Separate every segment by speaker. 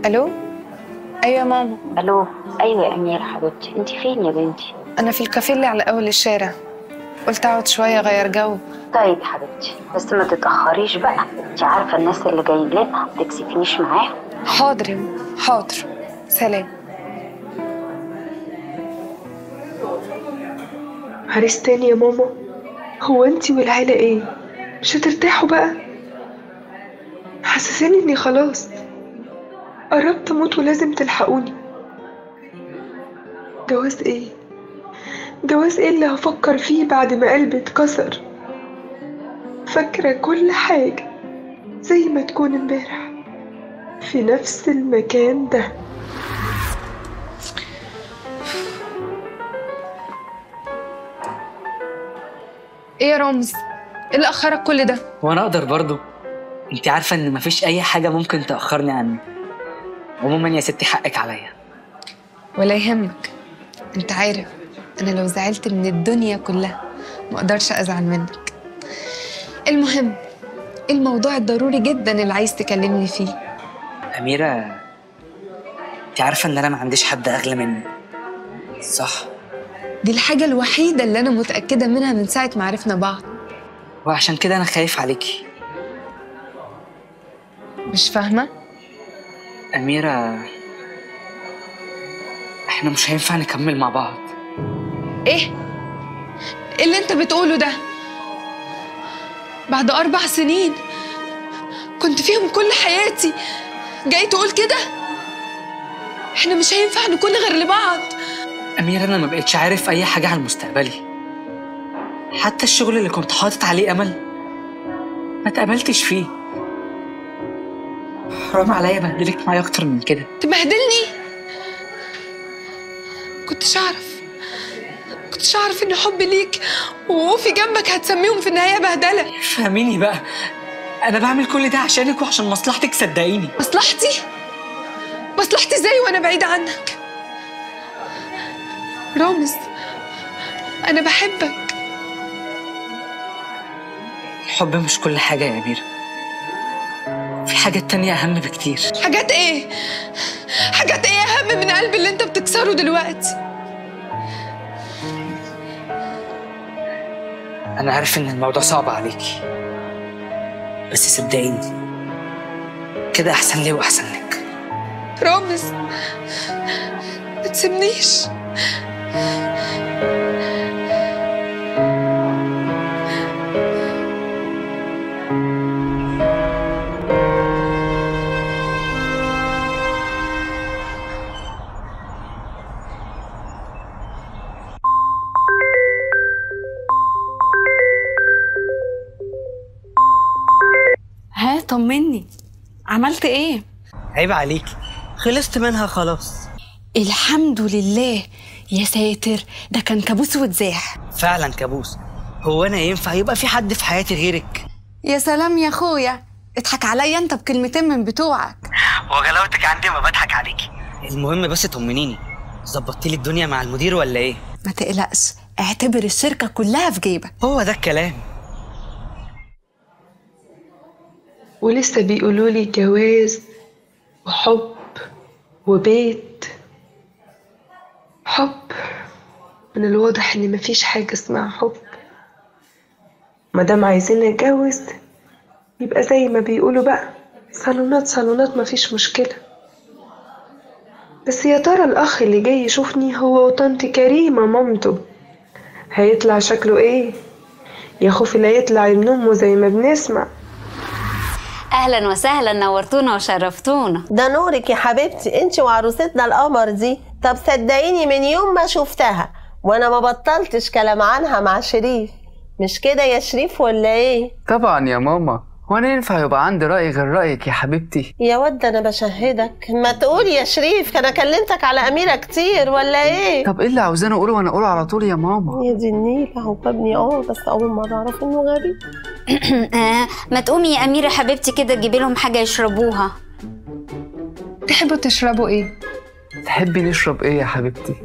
Speaker 1: الو. ايوه يا ماما.
Speaker 2: الو. ايوه يا اميره حبيبتي، انت فين يا بنتي؟
Speaker 1: انا في الكافيه اللي على اول الشارع، قلت اقعد شويه اغير جو.
Speaker 2: طيب حبيبتي، بس ما تتاخريش بقى، انت عارفه الناس اللي جايين لنا ما تكسفينيش معاهم.
Speaker 1: حاضر يا ماما، حاضر. سلام.
Speaker 3: عريس تاني يا ماما؟ هو انتي والعيلة ايه؟ مش هترتاحوا بقى؟ حسساني اني خلاص قربت اموت ولازم تلحقوني. جواز ايه؟ جواز ايه اللي هفكر فيه بعد ما قلبي اتكسر؟ فاكرة كل حاجة زي ما تكون امبارح في نفس المكان ده.
Speaker 1: ايه يا رامز؟ ايه اللي اخرك كل ده؟
Speaker 4: وانا اقدر برضو؟ انت عارفه ان مفيش اي حاجه ممكن تاخرني عنك. عموما يا ستي حقك عليا.
Speaker 1: ولا يهمك، انت عارف انا لو زعلت من الدنيا كلها ما اقدرش ازعل منك. المهم، الموضوع الضروري جدا اللي عايز تكلمني فيه.
Speaker 4: اميره، انت عارفه ان انا ما عنديش حد اغلى منك، صح؟
Speaker 1: دي الحاجه الوحيده اللي انا متاكده منها من ساعه ما عرفنا بعض.
Speaker 4: وعشان كده انا خايف عليكي.
Speaker 1: مش فاهمه.
Speaker 4: اميره، احنا مش هينفع نكمل مع بعض.
Speaker 1: ايه اللي انت بتقوله ده؟ بعد 4 سنين كنت فيهم كل حياتي جاي تقول كده؟ احنا مش هينفع نكون غير لبعض.
Speaker 4: اميره، انا ما بقتش عارف اي حاجه عن مستقبلي. حتى الشغل اللي كنت حاطط عليه امل ما اتقبلتش فيه. حرام عليا بهدلك معايا اكتر من كده.
Speaker 1: تبهدلني؟ كنتش اعرف ان حبي ليك ووقوفي جنبك هتسميهم في النهايه بهدله.
Speaker 4: فهميني بقى، انا بعمل كل ده عشانك وعشان مصلحتك، صدقيني.
Speaker 1: مصلحتي ازاي وانا بعيده عنك؟ رامز، انا بحبك.
Speaker 4: الحب مش كل حاجه يا اميره، في حاجات تانية اهم بكتير.
Speaker 1: حاجات ايه اهم من قلبي اللي انت بتكسره دلوقتي؟
Speaker 4: أنا عارف إن الموضوع صعب عليكي، بس صدقيني كده أحسن لي وأحسن لك.
Speaker 1: رامز، ما تسيبنيش.
Speaker 5: ها، طمني، عملت ايه؟
Speaker 4: عيب عليكي، خلصت منها خلاص.
Speaker 5: الحمد لله. يا ساتر، ده كان كابوس واتزاح.
Speaker 4: فعلا كابوس. هو أنا ينفع يبقى في حد في حياتي غيرك؟
Speaker 5: يا سلام يا اخويا، اضحك عليا انت بكلمتين من بتوعك.
Speaker 4: وغلاوتك عندي ما بضحك عليكي. المهم بس طمنيني، ظبطتي لي الدنيا مع المدير ولا ايه؟
Speaker 5: ما تقلقش، اعتبر الشركة كلها في جيبك.
Speaker 4: هو ده الكلام.
Speaker 3: ولسه بيقولوا لي جواز وحب وبيت. حب؟ من الواضح ان مفيش حاجة اسمها حب. مادام عايزين نتجوز يبقى زي ما بيقولوا بقى، صالونات مفيش مشكلة. بس يا ترى الأخ اللي جاي يشوفني هو وطنط كريمة مامته هيطلع شكله ايه؟ يا خوفي لا يطلع ابن أمه زي ما بنسمع.
Speaker 2: اهلا وسهلا، نورتونا وشرفتونا.
Speaker 6: ده نورك يا حبيبتي، انت وعروستنا القمر دي. طب صدقيني من يوم ما شفتها وانا ما بطلتش كلام عنها مع شريف. مش كده يا شريف ولا ايه؟
Speaker 7: طبعا يا ماما، وانا ينفع يبقى عندي رأي غير رأيك يا حبيبتي؟
Speaker 6: يا ود انا بشهدك، ما تقول يا شريف، انا كلمتك على اميرة كتير ولا ايه؟
Speaker 7: طب ايه اللي عاوزاني اقوله وانا اقوله على طول يا ماما؟
Speaker 6: يا دي النيل، هو ابني بس اول مرة اعرف انه غبي.
Speaker 2: ما تقومي يا اميره حبيبتي كده تجيبي لهم حاجه يشربوها.
Speaker 1: تحبوا تشربوا ايه؟
Speaker 7: تحبي نشرب ايه يا حبيبتي؟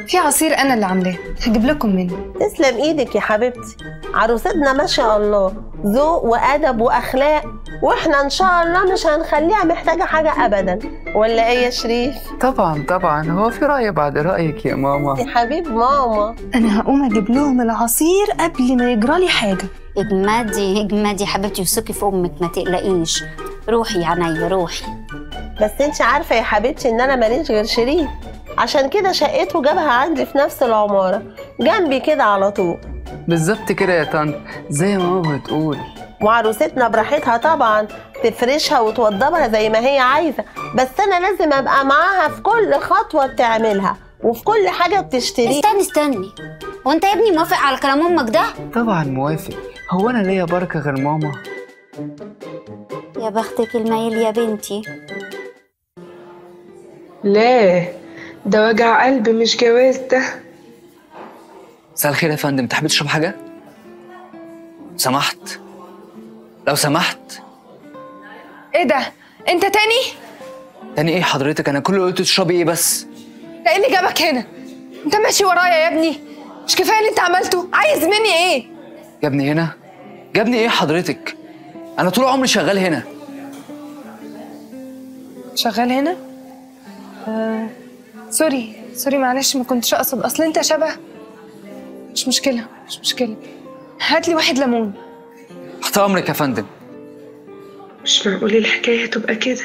Speaker 1: في عصير انا اللي عاملاه، هجيب لكم منه.
Speaker 6: تسلم ايدك يا حبيبتي، عروستنا ما شاء الله ذوق وادب واخلاق واحنا ان شاء الله مش هنخليها محتاجة حاجة ابدا، ولا ايه يا شريف؟
Speaker 7: طبعا طبعا، هو في رأي بعد رأيك يا ماما؟
Speaker 6: يا حبيب ماما.
Speaker 5: انا هقوم اجيب لهم العصير قبل ما يجرالي حاجه.
Speaker 2: اجمدي حبيبتي، وثقي في امك ما تقلقيش. روحي يا عينيا روحي.
Speaker 6: بس انت عارفة يا حبيبتي ان انا ماليش غير شريف، عشان كده شقته جابها عندي في نفس العمارة جنبي كده على طول.
Speaker 7: بالظبط كده يا طنط، زي ما ماما بتقول.
Speaker 6: وعروستنا براحتها طبعا تفرشها وتوضبها زي ما هي عايزة، بس أنا لازم أبقى معاها في كل خطوة بتعملها وفي كل حاجة بتشتريها.
Speaker 2: استني، هو أنت يا ابني موافق على كلام أمك ده؟
Speaker 7: طبعا موافق، هو أنا ليا بركة غير ماما؟
Speaker 2: يا بختك المايل يا بنتي.
Speaker 3: لا، ده وجع قلب مش جواز ده.
Speaker 4: مساء الخير يا فندم، تحب تشرب حاجة؟ سمحت، لو سمحت.
Speaker 1: ايه ده؟ انت تاني؟
Speaker 4: تاني ايه حضرتك؟ انا كل اللي قلت تشربي ايه بس؟
Speaker 1: ده ايه اللي جابك هنا؟ انت ماشي ورايا يا ابني؟ مش كفايه اللي انت عملته؟ عايز مني ايه؟
Speaker 4: جابني هنا؟ جابني ايه حضرتك؟ انا طول عمري شغال هنا.
Speaker 1: شغال هنا؟ سوري معلش، ما كنتش اقصد. اصل انت شبه. مش مشكله. هات لي 1 ليمون.
Speaker 4: تحت امرك يا فندم.
Speaker 3: مش معقول الحكاية تبقى كده.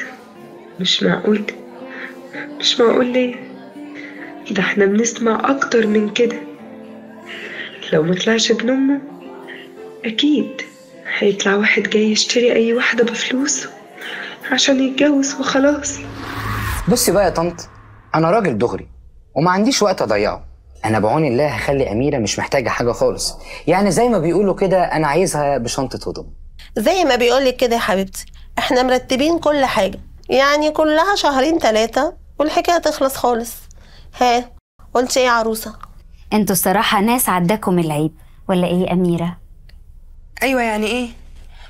Speaker 3: مش معقول ليه؟ ده احنا بنسمع اكتر من كده. لو ما طلعش ابن امه اكيد هيطلع واحد جاي يشتري اي واحدة بفلوسه عشان يتجوز وخلاص.
Speaker 8: بصي بقى يا طنط، انا راجل دغري وما عنديش وقت اضيعه. انا بعون الله هخلي اميره مش محتاجه حاجه خالص، يعني زي ما بيقولوا كده انا عايزها بشنطه هدوم.
Speaker 6: زي ما بيقولك كده يا حبيبتي، احنا مرتبين كل حاجة، يعني كلها 2-3 والحكاية تخلص خالص. ها قلت ايه يا عروسة؟
Speaker 2: انتوا الصراحة ناس عداكم العيب، ولا ايه يا أميرة؟
Speaker 1: ايوه يعني ايه؟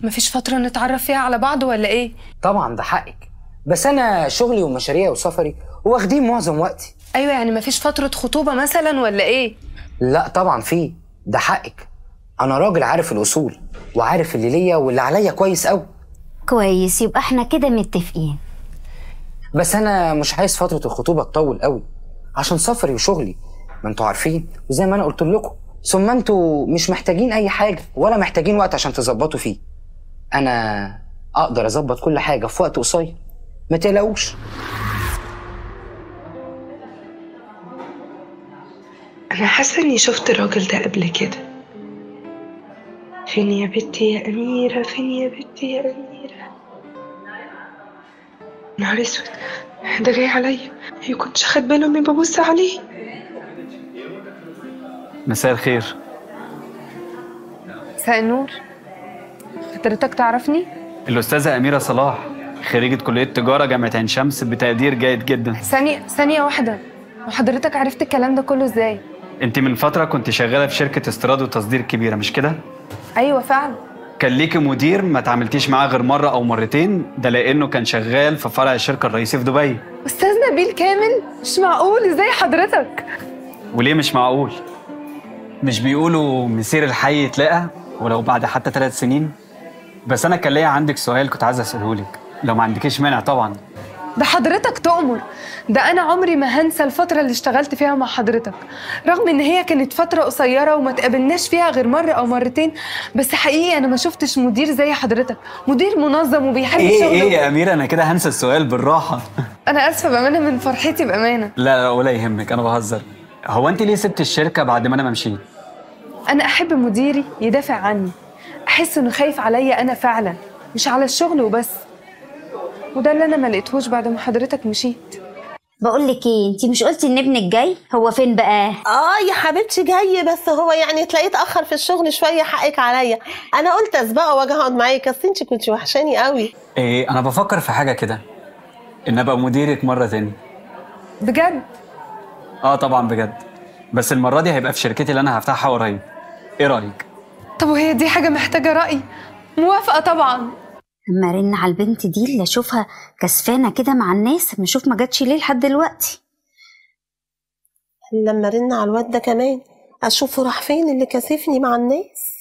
Speaker 1: مفيش فتره نتعرف فيها على بعض ولا ايه؟
Speaker 8: طبعا ده حقك، بس انا شغلي ومشاريعي وسفري واخدين معظم وقتي.
Speaker 1: ايوه يعني مفيش فتره خطوبه مثلا ولا ايه؟
Speaker 8: لا طبعا في، ده حقك. انا راجل عارف الاصول وعارف اللي ليا واللي عليا كويس قوي.
Speaker 2: كويس، يبقى احنا كده متفقين.
Speaker 8: بس انا مش عايز فتره الخطوبه تطول قوي عشان سفري وشغلي، ما انتوا عارفين وزي ما انا قلت لكم. ثم انتوا مش محتاجين اي حاجه ولا محتاجين وقت عشان تظبطوا فيه. انا اقدر اظبط كل حاجه في وقت قصير، ما تقلقوش.
Speaker 3: انا حاسه اني شفت الراجل ده قبل كده. فين يا بنتي يا اميره؟ فين يا بنتي يا اميره؟ نهار اسود، ده جاي عليا. هي كنتش خد باله اني ببص عليه.
Speaker 9: مساء الخير.
Speaker 1: مساء النور. حضرتك تعرفني؟
Speaker 9: الأستاذة أميرة صلاح، خريجة كلية تجارة جامعة عين شمس بتقدير جيد جدا.
Speaker 1: ثانية واحدة، وحضرتك عرفت الكلام ده كله ازاي؟
Speaker 9: انت من فترة كنت شغالة في شركة استيراد وتصدير كبيرة مش كده؟
Speaker 1: ايوه فعلا.
Speaker 9: كان ليكي مدير ما تعاملتيش معاه غير مرة أو مرتين، ده لأنه كان شغال في فرع الشركة الرئيسي في دبي.
Speaker 1: أستاذ نبيل كامل؟ مش معقول، ازاي حضرتك؟
Speaker 9: وليه مش معقول؟ مش بيقولوا مسير الحي يتلاقى ولو بعد حتى 3 سنين؟ بس أنا كان ليا عندك سؤال كنت عايز أسأله لك، لو ما عندكيش مانع طبعا.
Speaker 1: ده حضرتك تؤمر. ده أنا عمري ما هنسى الفترة اللي اشتغلت فيها مع حضرتك، رغم إن هي كانت فترة قصيرة وما تقابلناش فيها غير مرة أو مرتين، بس حقيقي أنا ما شفتش مدير زي حضرتك، مدير منظم وبيحب شغله.
Speaker 9: إيه يا أميرة، أنا كده هنسى السؤال بالراحة.
Speaker 1: أنا آسفة بأمانة من فرحتي بأمانة.
Speaker 9: لا ولا يهمك، أنا بهزر. هو أنت ليه سبت الشركة بعد ما أنا مشيت؟
Speaker 1: أنا أحب مديري يدافع عني، أحس إنه خايف عليا أنا فعلا، مش على الشغل وبس. وده اللي أنا ما لقيتهوش بعد ما حضرتك مشيت.
Speaker 2: بقول لك ايه، انتي مش قلتي ان ابنك جاي؟ هو فين بقى؟
Speaker 6: يا حبيبتي جاي، بس هو يعني تلاقيه اتاخر في الشغل شويه، حقك عليا. انا قلت اسبقه واجي اقعد معاك، اصل انتي كنتي وحشاني قوي.
Speaker 9: إيه، أنا بفكر في حاجة كده، إن أبقى مديرك مرة تاني.
Speaker 1: بجد؟
Speaker 9: طبعا بجد، بس المرة دي هيبقى في شركتي اللي أنا هفتحها قريب. إيه رأيك؟
Speaker 1: طب وهي دي حاجة محتاجة رأي؟ موافقة طبعا.
Speaker 2: اما ارن على البنت دي اللي اشوفها كسفانه كده مع الناس، اما اشوف ما جاتش ليه لحد دلوقتي.
Speaker 6: لما ارن على الواد ده كمان اشوفه راح فين اللي كاسفني مع الناس.